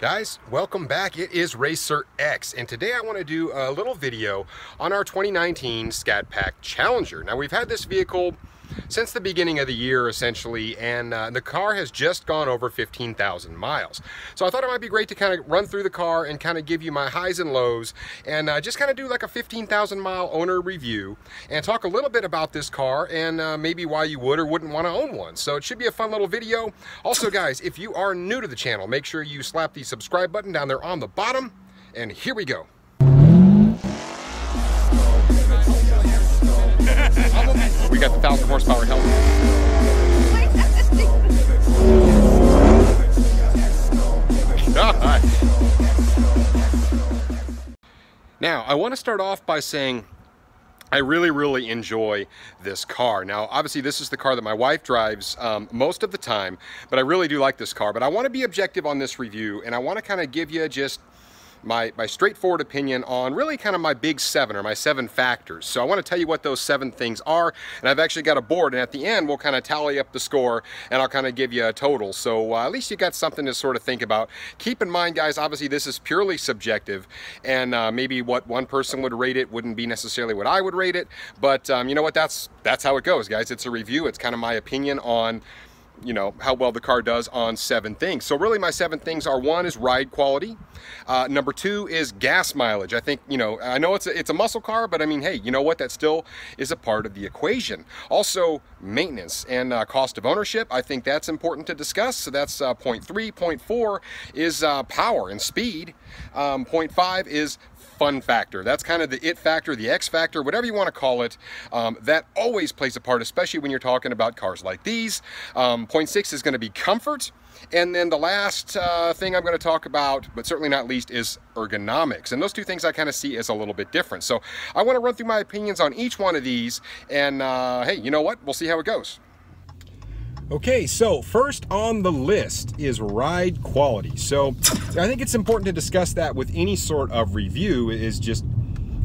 Guys, welcome back. It is RacerX, and today I want to do a little video on our 2019 Scatpack Challenger. Now, we've had this vehicle since the beginning of the year, essentially, and the car has just gone over 15,000 miles. So I thought it might be great to kind of run through the car and kind of give you my highs and lows, and just kind of do like a 15,000 mile owner review and talk a little bit about this car and maybe why you would or wouldn't want to own one. So it should be a fun little video. Also, guys, if you are new to the channel, make sure you slap the subscribe button down there on the bottom, and here we go. We got the 1,000 horsepower helmet. God. Now, I want to start off by saying I really enjoy this car. Now, obviously, this is the car that my wife drives most of the time, but I really do like this car. But I want to be objective on this review, and I want to kind of give you just my straightforward opinion on really kind of my big seven, or my 7 factors. So I want to tell you what those 7 things are, and I've actually got a board, and at the end we'll kind of tally up the score and I'll kind of give you a total. So at least you got something to sort of think about. Keep in mind, guys, obviously this is purely subjective, and maybe what one person would rate it wouldn't be necessarily what I would rate it, but you know what, that's how it goes, guys. It's a review. It's kind of my opinion on, you know, how well the car does on 7 things. So really my 7 things are: 1 is ride quality, number 2 is gas mileage. I think, you know, I know it's a muscle car, but I mean, hey, you know what, that still is a part of the equation. Also, maintenance and cost of ownership. I think that's important to discuss. So that's point 3. Point 4 is power and speed. Point 5 is fun factor. That's kind of the it factor, the X factor, whatever you want to call it. That always plays a part, especially when you're talking about cars like these. Point 6 is going to be comfort. And then the last thing I'm going to talk about, but certainly not least, is ergonomics. And those 2 things I kind of see as a little bit different. So I want to run through my opinions on each one of these. And hey, you know what? We'll see how it goes. Okay, so first on the list is ride quality. So I think it's important to discuss that with any sort of review, is just,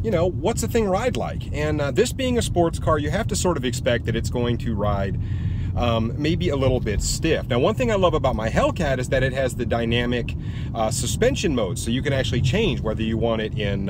you know, what's the thing ride like? And this being a sports car, you have to sort of expect that it's going to ride maybe a little bit stiff. Now, one thing I love about my Hellcat is that it has the dynamic suspension mode, so you can actually change whether you want it in,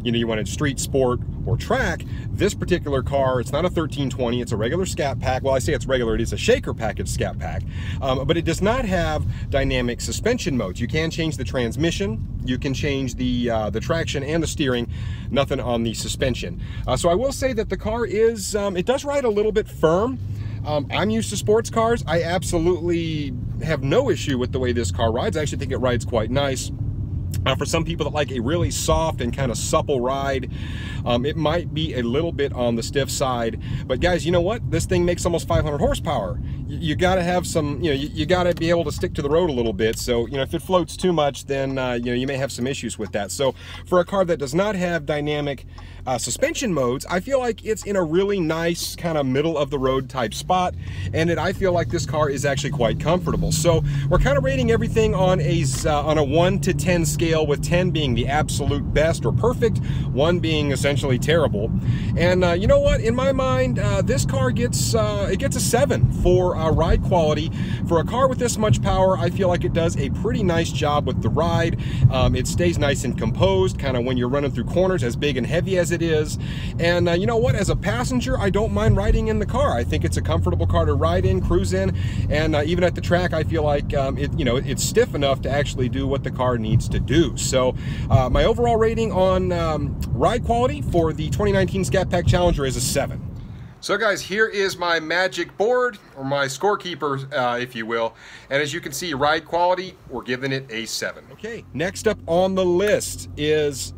you know, you want it street, sport, or track. This particular car, it's not a 1320, it's a regular Scat Pack. Well, I say it's regular, it is a shaker package Scat Pack, but it does not have dynamic suspension modes. You can change the transmission, you can change the traction and the steering, nothing on the suspension. So I will say that the car is, it does ride a little bit firm. I'm used to sports cars. I absolutely have no issue with the way this car rides. I actually think it rides quite nice. For some people that like a really soft and kind of supple ride, it might be a little bit on the stiff side. But guys, you know what? This thing makes almost 500 horsepower. You got to have some, you know, you got to be able to stick to the road a little bit. So, you know, if it floats too much, then, you know, you may have some issues with that. So for a car that does not have dynamic suspension modes, I feel like it's in a really nice kind of middle of the road type spot, and I feel like this car is actually quite comfortable. So we're kind of rating everything on a 1 to 10 scale, with 10 being the absolute best or perfect, 1 being essentially terrible. And you know what, in my mind, this car gets it gets a 7 for ride quality. For a car with this much power, I feel like it does a pretty nice job with the ride. It stays nice and composed, kind of when you're running through corners, as big and heavy as it is. And you know what, as a passenger, I don't mind riding in the car. I think it's a comfortable car to ride in, cruise in, and even at the track, I feel like you know, it's stiff enough to actually do what the car needs to do. So my overall rating on ride quality for the 2019 Scatpack Challenger is a 7. So guys, here is my magic board, or my scorekeeper, if you will. And as you can see, ride quality, we're giving it a 7. Okay, next up on the list is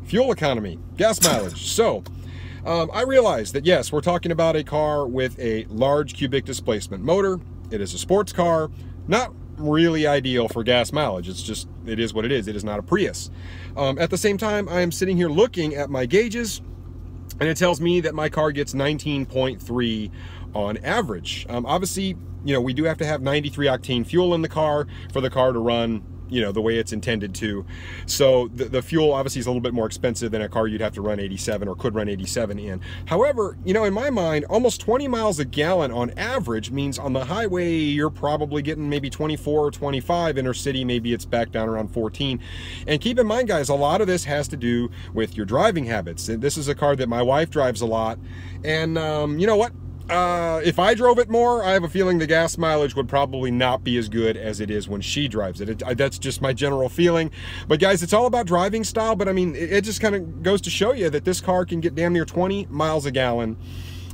fuel economy, gas mileage. So I realize that, yes, we're talking about a car with a large cubic displacement motor. It is a sports car, not really ideal for gas mileage. It's just, it is what it is. It is not a Prius. At the same time, I am sitting here looking at my gauges, and it tells me that my car gets 19.3 on average. Obviously, you know, we do have to have 93 octane fuel in the car for the car to run you know, the way it's intended to. So the fuel obviously is a little bit more expensive than a car you'd have to run 87 or could run 87 in. However, you know, in my mind, almost 20 miles a gallon on average means on the highway you're probably getting maybe 24 or 25. Inner city, maybe it's back down around 14. And keep in mind, guys, a lot of this has to do with your driving habits. And this is a car that my wife drives a lot. And you know what? If I drove it more, I have a feeling the gas mileage would probably not be as good as it is when she drives it. That's just my general feeling. But guys, it's all about driving style. But I mean, it just kind of goes to show you that this car can get damn near 20 miles a gallon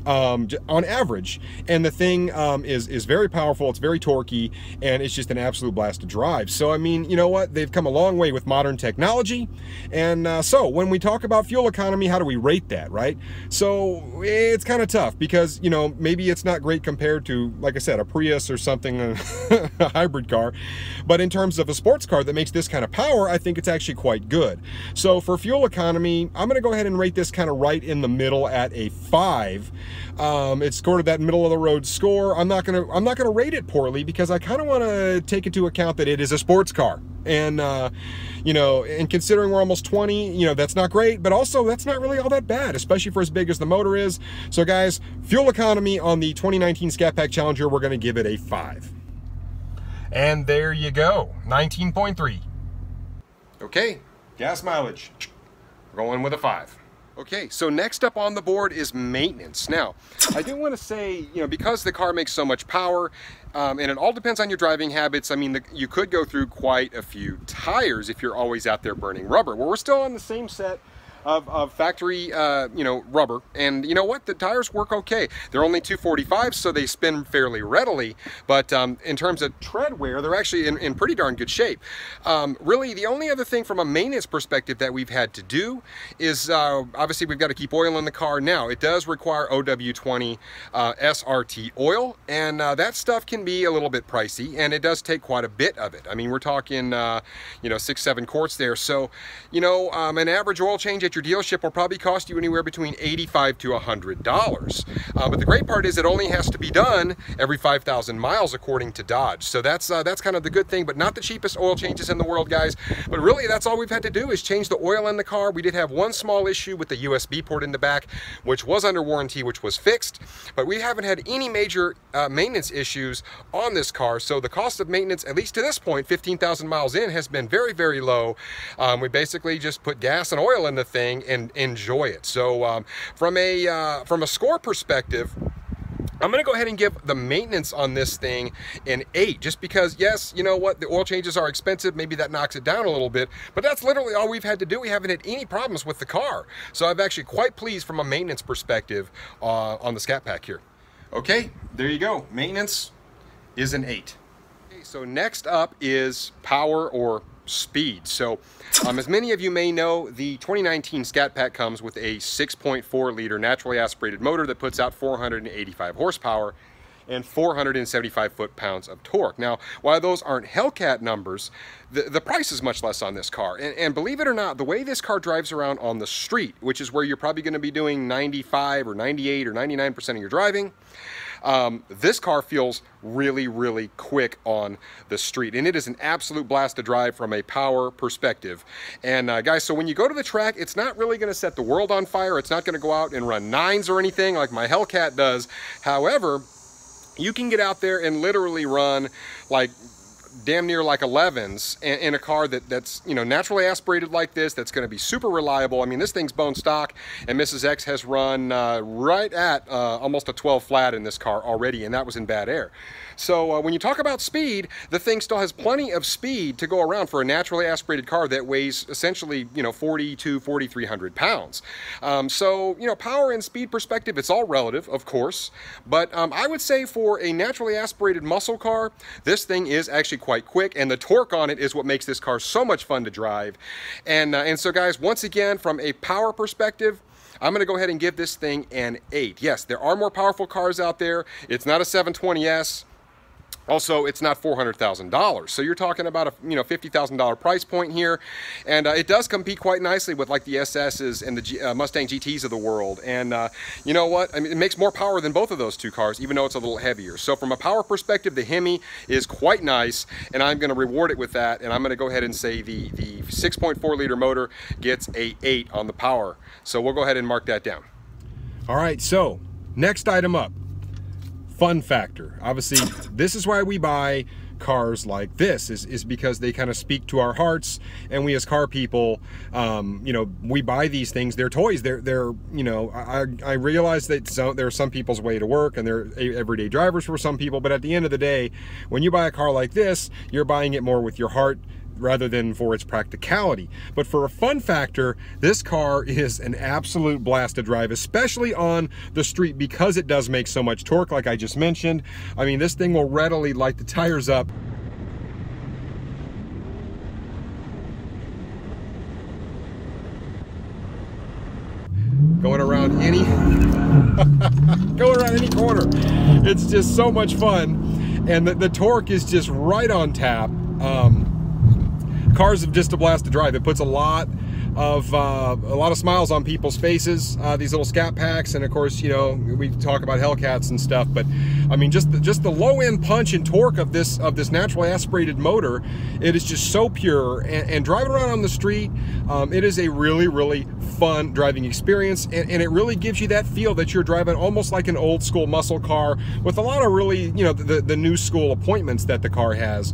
on average, and the thing is very powerful, it's very torquey, and it's just an absolute blast to drive. So I mean, you know what, they've come a long way with modern technology. And so when we talk about fuel economy, how do we rate that, right? So it's kind of tough because, you know, maybe it's not great compared to, like I said, a Prius or something, a hybrid car, but in terms of a sports car that makes this kind of power, I think it's actually quite good. So for fuel economy, I'm going to go ahead and rate this kind of right in the middle at a 5. It's sort of that middle of the road score. I'm not gonna rate it poorly because I kind of want to take into account that it is a sports car, and you know, and considering we're almost 20, you know, that's not great, but also that's not really all that bad, especially for as big as the motor is. So guys, fuel economy on the 2019 Scatpack Challenger, we're going to give it a 5. And there you go, 19.3. Okay, gas mileage, we're going with a 5. Okay, so next up on the board is maintenance. Now, I do want to say, you know, because the car makes so much power, and it all depends on your driving habits, I mean, you could go through quite a few tires if you're always out there burning rubber. Well, we're still on the same set of factory, you know, rubber, and you know what, the tires work okay. They're only 245, so they spin fairly readily, but in terms of tread wear, they're actually in pretty darn good shape. Really, the only other thing from a maintenance perspective that we've had to do is, obviously we've got to keep oil in the car. Now, it does require OW20 SRT oil, and that stuff can be a little bit pricey, and it does take quite a bit of it. I mean, we're talking, you know, 6-7 quarts there. So, you know, an average oil change at your dealership will probably cost you anywhere between $85 to $100. But the great part is it only has to be done every 5,000 miles according to Dodge. So that's kind of the good thing, but not the cheapest oil changes in the world, guys. But really, that's all we've had to do is change the oil in the car. We did have one small issue with the USB port in the back, which was under warranty, which was fixed, but we haven't had any major maintenance issues on this car. So the cost of maintenance, at least to this point, 15,000 miles in, has been very, very low. We basically just put gas and oil in the thing and enjoy it. So from a score perspective, I'm going to go ahead and give the maintenance on this thing an 8, just because, yes, you know what, the oil changes are expensive, maybe that knocks it down a little bit, but that's literally all we've had to do. We haven't had any problems with the car. So I'm actually quite pleased from a maintenance perspective on the Scatpack here. Okay, there you go. Maintenance is an 8. Okay, so next up is power or speed. So as many of you may know, the 2019 Scatpack comes with a 6.4 liter naturally aspirated motor that puts out 485 horsepower and 475 foot-pounds of torque. Now, while those aren't Hellcat numbers, the price is much less on this car. And believe it or not, the way this car drives around on the street, which is where you're probably going to be doing 95 or 98 or 99% of your driving, this car feels really, really quick on the street, and it is an absolute blast to drive from a power perspective. And guys, so when you go to the track, it's not really going to set the world on fire. It's not going to go out and run 9s or anything like my Hellcat does. However, you can get out there and literally run like damn near like 11s in a car that's, you know, naturally aspirated like this, that's going to be super reliable. I mean, this thing's bone stock, and Mrs. X has run right at almost a 12 flat in this car already, and that was in bad air. So when you talk about speed, the thing still has plenty of speed to go around for a naturally aspirated car that weighs essentially, you know, 4,300 pounds. So, you know, power and speed perspective, it's all relative, of course, but I would say for a naturally aspirated muscle car, this thing is actually quite quick, and the torque on it is what makes this car so much fun to drive. And so guys, once again, from a power perspective, I'm going to go ahead and give this thing an 8. Yes, there are more powerful cars out there. It's not a 720S. Also, it's not $400,000, so you're talking about a $50,000 price point here, and it does compete quite nicely with like the SSs and the Mustang GTs of the world. And you know what? I mean, it makes more power than both of those two cars, even though it's a little heavier. So from a power perspective, the Hemi is quite nice, and I'm going to reward it with that. And I'm going to go ahead and say the 6.4 liter motor gets a 8 on the power. So we'll go ahead and mark that down. All right. So next item up. Fun factor. Obviously, this is why we buy cars like this, is because they kind of speak to our hearts, and we as car people, we buy these things. They're toys. They're I realize that there are some people's way to work, and they're everyday drivers for some people, but at the end of the day, when you buy a car like this, you're buying it more with your heart rather than for its practicality. But for a fun factor, this car is an absolute blast to drive, especially on the street, because it does make so much torque, like I just mentioned. I mean, this thing will readily light the tires up. Going around any corner. It's just so much fun, and the torque is just right on tap. Cars are just a blast to drive. It puts a lot of smiles on people's faces, these little Scat Packs, and of course, we talk about Hellcats and stuff, but I mean, just the low end punch and torque of this naturally aspirated motor, it is just so pure. And driving around on the street, it is a really fun driving experience, and it really gives you that feel that you're driving almost like an old school muscle car with a lot of really, the new school appointments that the car has.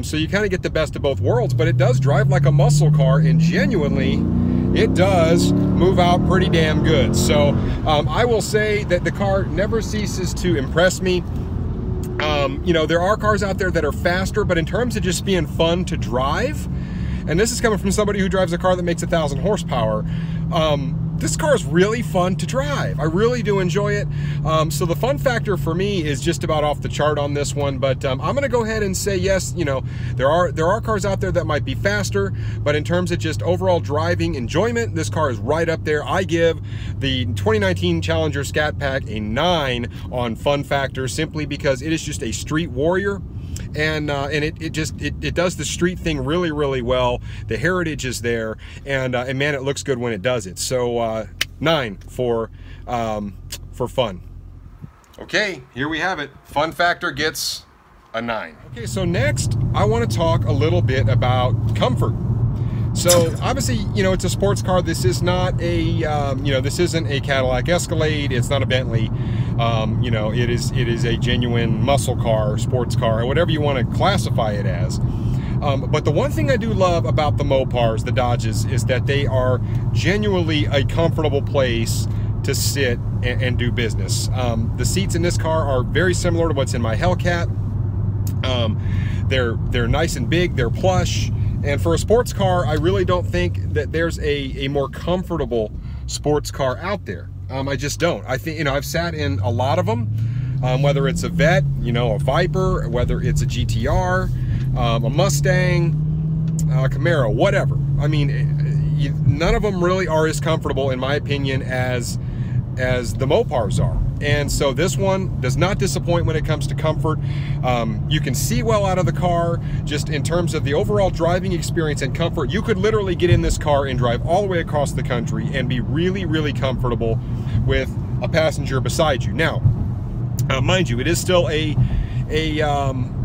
So you kind of get the best of both worlds, but it does drive like a muscle car, and genuinely, it does move out pretty damn good. So I will say that the car never ceases to impress me. There are cars out there that are faster, but in terms of just being fun to drive, and this is coming from somebody who drives a car that makes 1,000 horsepower, this car is really fun to drive. I really do enjoy it. So the fun factor for me is just about off the chart on this one, but I'm gonna go ahead and say yes, there are cars out there that might be faster, but in terms of just overall driving enjoyment, this car is right up there. I give the 2019 Challenger Scatpack a 9 on fun factor, simply because it is just a street warrior. And it does the street thing really well. The heritage is there, and man, it looks good when it does it. So 9 for fun. Okay, here we have it. Fun factor gets a 9. Okay, so next I want to talk a little bit about comfort. So obviously, it's a sports car. This is not a, this isn't a Cadillac Escalade. It's not a Bentley. It is a genuine muscle car, sports car, or whatever you want to classify it as. But the one thing I do love about the Mopars, the Dodges, is that they are genuinely a comfortable place to sit and do business. The seats in this car are very similar to what's in my Hellcat. They're nice and big. They're plush. And for a sports car, I really don't think that there's a more comfortable sports car out there. I just don't. I think, I've sat in a lot of them, whether it's a Vet, a Viper, whether it's a GTR, a Mustang, a Camaro, whatever. I mean, none of them really are as comfortable, in my opinion, as the Mopars are. And so this one does not disappoint when it comes to comfort. You can see well out of the car. Just in terms of the overall driving experience and comfort, you could literally get in this car and drive all the way across the country and be really comfortable with a passenger beside you. Now, mind you, it is still a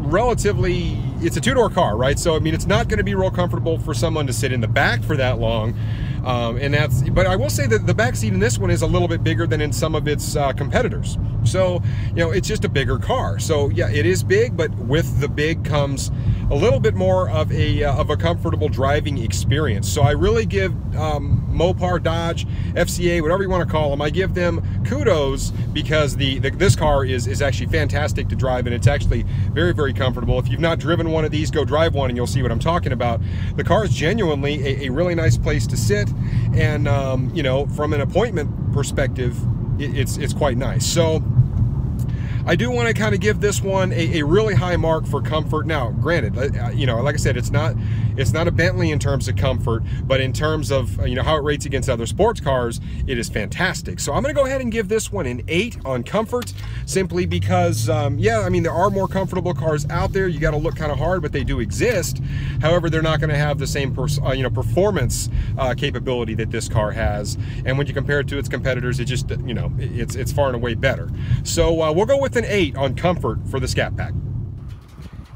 relatively, it's a two-door car, right? So I mean, it's not going to be real comfortable for someone to sit in the back for that long. But I will say that the back seat in this one is a little bit bigger than in some of its competitors. So, it's just a bigger car. So yeah, it is big, but with the big comes a little bit more of a comfortable driving experience. So I really give Mopar, Dodge, FCA, whatever you want to call them, I give them kudos, because this car is actually fantastic to drive, and it's actually very comfortable. If you've not driven one of these, go drive one and you'll see what I'm talking about. The car is genuinely a really nice place to sit, and from an appointment perspective, it's quite nice. So I do want to kind of give this one a really high mark for comfort. Now, granted, you know, like I said, it's not a Bentley in terms of comfort, but in terms of, you know, how it rates against other sports cars, it is fantastic. So I'm going to go ahead and give this one an 8 on comfort, simply because, yeah, I mean, there are more comfortable cars out there. You got to look kind of hard, but they do exist. However, they're not going to have the same you know, performance capability that this car has. And when you compare it to its competitors, it just, you know, it's far and away better. So we'll go with an 8 on comfort for the Scatpack.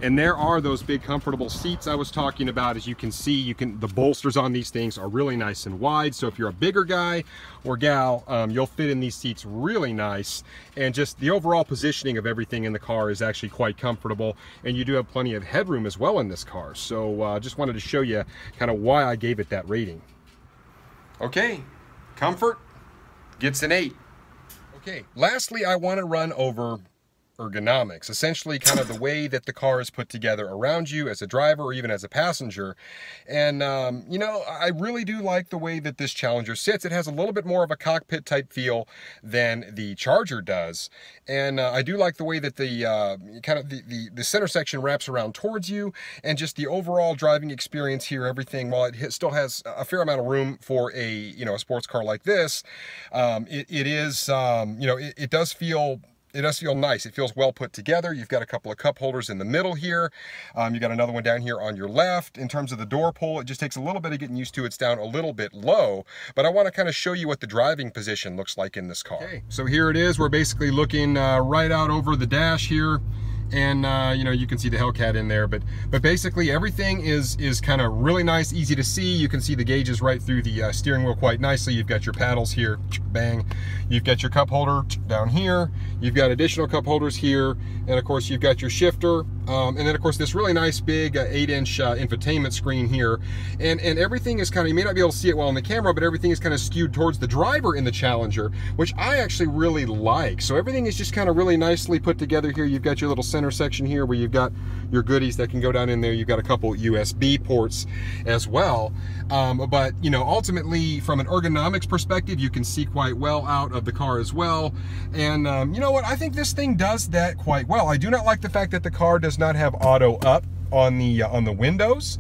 And there are those big comfortable seats I was talking about. As you can see, the bolsters on these things are really nice and wide. So if you're a bigger guy or gal, you'll fit in these seats really nice. And just the overall positioning of everything in the car is actually quite comfortable. And you do have plenty of headroom as well in this car. So just wanted to show you kind of why I gave it that rating. Okay, comfort gets an 8. Okay, lastly, I want to run over ergonomics, essentially kind of the way that the car is put together around you as a driver or even as a passenger. And you know, I really do like the way that this Challenger sits. It has a little bit more of a cockpit type feel than the Charger does. And I do like the way that the kind of the center section wraps around towards you, and just the overall driving experience here, everything, while it still has a fair amount of room for a, you know, a sports car like this, it is, you know, it does feel nice. It feels well put together. You've got a couple of cup holders in the middle here. You've got another one down here on your left. In terms of the door pull, it just takes a little bit of getting used to. It's down a little bit low, but I want to kind of show you what the driving position looks like in this car. Okay, so here it is. We're basically looking right out over the dash here. And you know, you can see the Hellcat in there, but basically everything is kind of really nice, easy to see. You can see the gauges right through the steering wheel quite nicely. You've got your paddles here, bang. You've got your cup holder down here. You've got additional cup holders here, and of course you've got your shifter, and then of course this really nice big 8-inch infotainment screen here. And everything is kind of, you may not be able to see it well on the camera, but everything is kind of skewed towards the driver in the Challenger, which I actually really like. So everything is just kind of really nicely put together here. You've got your little center section here where you've got your goodies that can go down in there. You've got a couple USB ports as well. But you know, ultimately from an ergonomics perspective, you can see quite well out of the car as well. And you know what, I think this thing does that quite well. I do not like the fact that the car does not have auto up on the windows.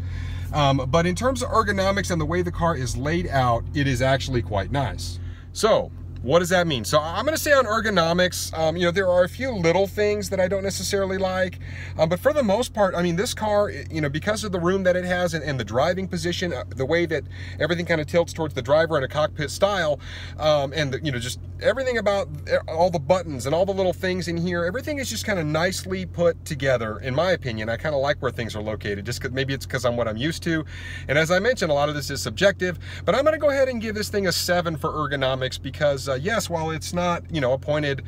But in terms of ergonomics and the way the car is laid out, it is actually quite nice. So what does that mean? So I'm going to say on ergonomics, you know, there are a few little things that I don't necessarily like, but for the most part, I mean, this car, you know, because of the room that it has and the driving position, the way that everything kind of tilts towards the driver in a cockpit style, and you know, just everything about all the buttons and all the little things in here, everything is just kind of nicely put together, in my opinion. I kind of like where things are located, just maybe it's because I'm what I'm used to. And as I mentioned, a lot of this is subjective, but I'm going to go ahead and give this thing a 7 for ergonomics because yes, while it's not, you know, appointed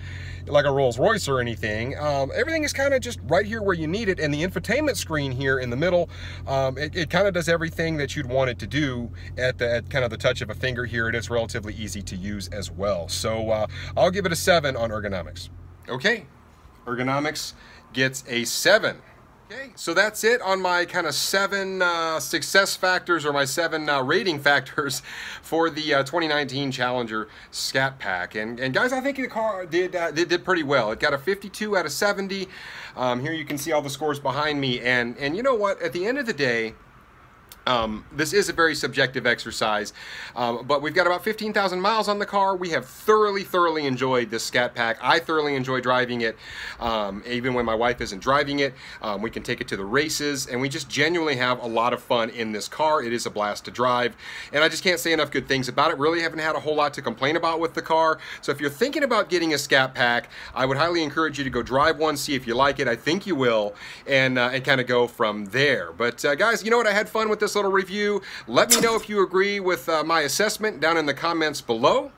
like a Rolls Royce or anything, everything is kind of just right here where you need it. And the infotainment screen here in the middle, it kind of does everything that you'd want it to do at kind of the touch of a finger here. And it's relatively easy to use as well. So I'll give it a 7 on ergonomics. Okay, ergonomics gets a 7. Okay, so that's it on my kind of 7 success factors, or my 7 rating factors for the 2019 Challenger Scatpack. And guys, I think the car did pretty well. It got a 52 out of 70. Here you can see all the scores behind me. And you know what? At the end of the day, this is a very subjective exercise, but we've got about 15,000 miles on the car. We have thoroughly enjoyed this Scatpack. I thoroughly enjoy driving it, even when my wife isn't driving it. We can take it to the races, and we just genuinely have a lot of fun in this car. It is a blast to drive, and I just can't say enough good things about it. Really haven't had a whole lot to complain about with the car. So if you're thinking about getting a Scatpack, I would highly encourage you to go drive one, see if you like it. I think you will, and kind of go from there. But guys, you know what? I had fun with this little review. Let me know if you agree with my assessment down in the comments below.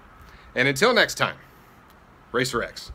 And until next time, RacerX.